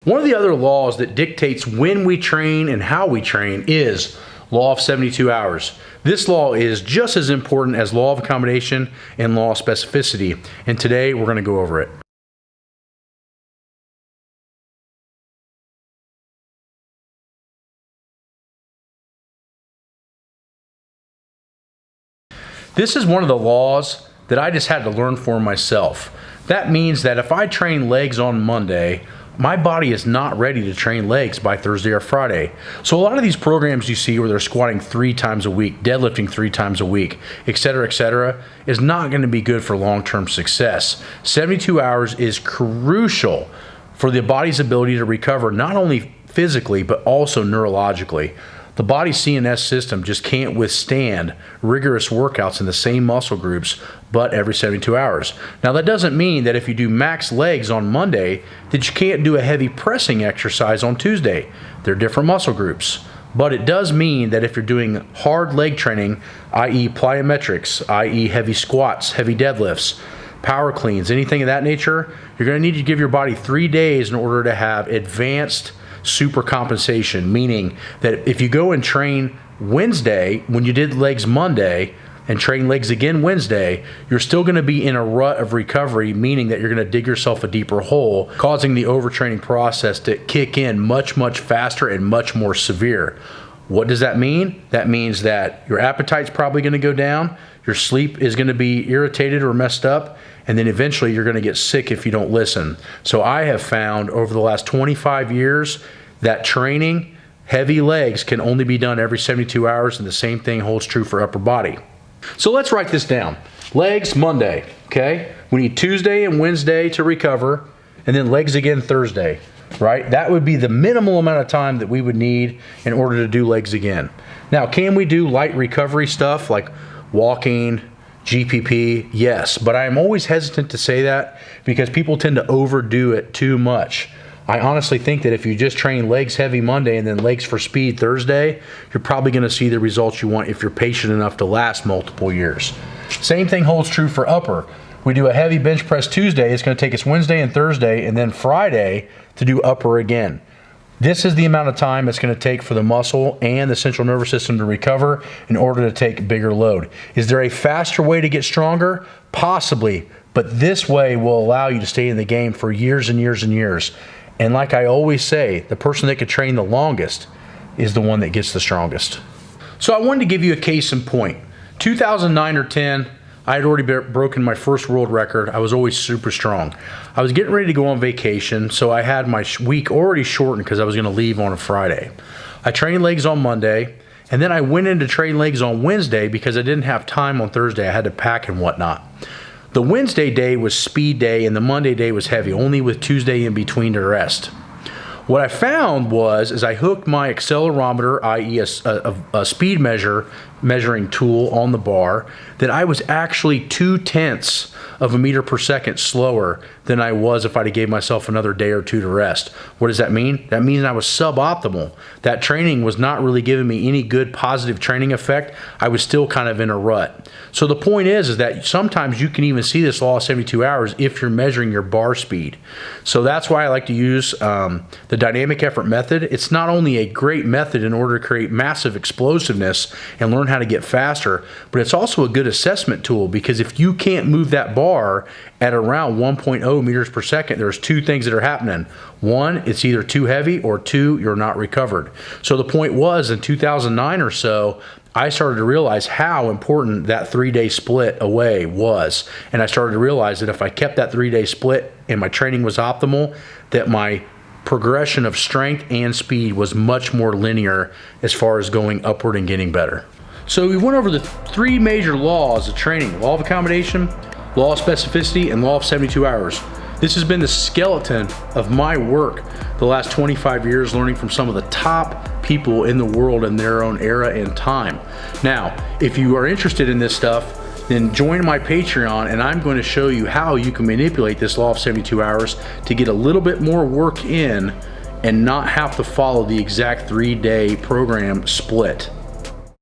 One of the other laws that dictates when we train and how we train is law of 72 hours. This law is just as important as law of accommodation and law of specificity, and today we're going to go over it. This is one of the laws that I just had to learn for myself. That means that if I train legs on Monday, my body is not ready to train legs by Thursday or Friday. So a lot of these programs you see where they're squatting 3 times a week, deadlifting 3 times a week, etc., is not going to be good for long-term success. 72 hours is crucial for the body's ability to recover not only physically but also neurologically. The body's CNS system just can't withstand rigorous workouts in the same muscle groups but every 72 hours. Now that doesn't mean that if you do max legs on Monday that you can't do a heavy pressing exercise on Tuesday. They're different muscle groups. But it does mean that if you're doing hard leg training, i.e. plyometrics, i.e. heavy squats, heavy deadlifts, power cleans, anything of that nature, you're going to need to give your body 3 days in order to have advanced super compensation, meaning that if you go and train Wednesday when you did legs Monday and train legs again Wednesday, you're still going to be in a rut of recovery, meaning that you're going to dig yourself a deeper hole, causing the overtraining process to kick in much faster and much more severe. What does that mean? That means that your appetite's probably going to go down, your sleep is going to be irritated or messed up, and then eventually you're going to get sick if you don't listen. So I have found over the last 25 years that training heavy legs can only be done every 72 hours, and the same thing holds true for upper body. So let's write this down. Legs Monday, okay? We need Tuesday and Wednesday to recover, and then legs again Thursday, right? That would be the minimal amount of time that we would need in order to do legs again. Now, can we do light recovery stuff like walking, GPP? Yes, but I'm always hesitant to say that because people tend to overdo it too much. I honestly think that if you just train legs heavy Monday and then legs for speed Thursday, you're probably going to see the results you want if you're patient enough to last multiple years. Same thing holds true for upper. We do a heavy bench press Tuesday, it's going to take us Wednesday and Thursday and then Friday to do upper again. This is the amount of time it's going to take for the muscle and the central nervous system to recover in order to take a bigger load. Is there a faster way to get stronger? Possibly, but this way will allow you to stay in the game for years and years and years. And like I always say, the person that could train the longest is the one that gets the strongest. So I wanted to give you a case in point. 2009 or 10, I had already broken my first world record. I was always super strong. I was getting ready to go on vacation, so I had my week already shortened because I was going to leave on a Friday. I trained legs on Monday, and then I went in to train legs on Wednesday because I didn't have time on Thursday. I had to pack and whatnot. The Wednesday day was speed day and the Monday day was heavy, only with Tuesday in between to rest. What I found was, as I hooked my accelerometer, i.e. a speed measuring tool on the bar, that I was actually 0.2 of a meter per second slower than I was if I'd gave myself another day or two to rest. What does that mean? That means I was suboptimal. That training was not really giving me any good positive training effect. I was still kind of in a rut. So the point is that sometimes you can even see this law of 72 hours if you're measuring your bar speed. So that's why I like to use the dynamic effort method. It's not only a great method in order to create massive explosiveness and learn how to get faster, but it's also a good assessment tool because if you can't move that bar at around 1.0 meters per second, there's 2 things that are happening. 1, it's either too heavy, or 2, you're not recovered. So the point was, in 2009 or so, I started to realize how important that 3-day split away was. And I started to realize that if I kept that 3-day split and my training was optimal, that my progression of strength and speed was much more linear as far as going upward and getting better. So we went over the 3 major laws of training: law of accommodation, law of specificity, and law of 72 hours. This has been the skeleton of my work the last 25 years, learning from some of the top people in the world in their own era and time. Now, if you are interested in this stuff, then join my Patreon and I'm going to show you how you can manipulate this law of 72 hours to get a little bit more work in and not have to follow the exact 3-day program split.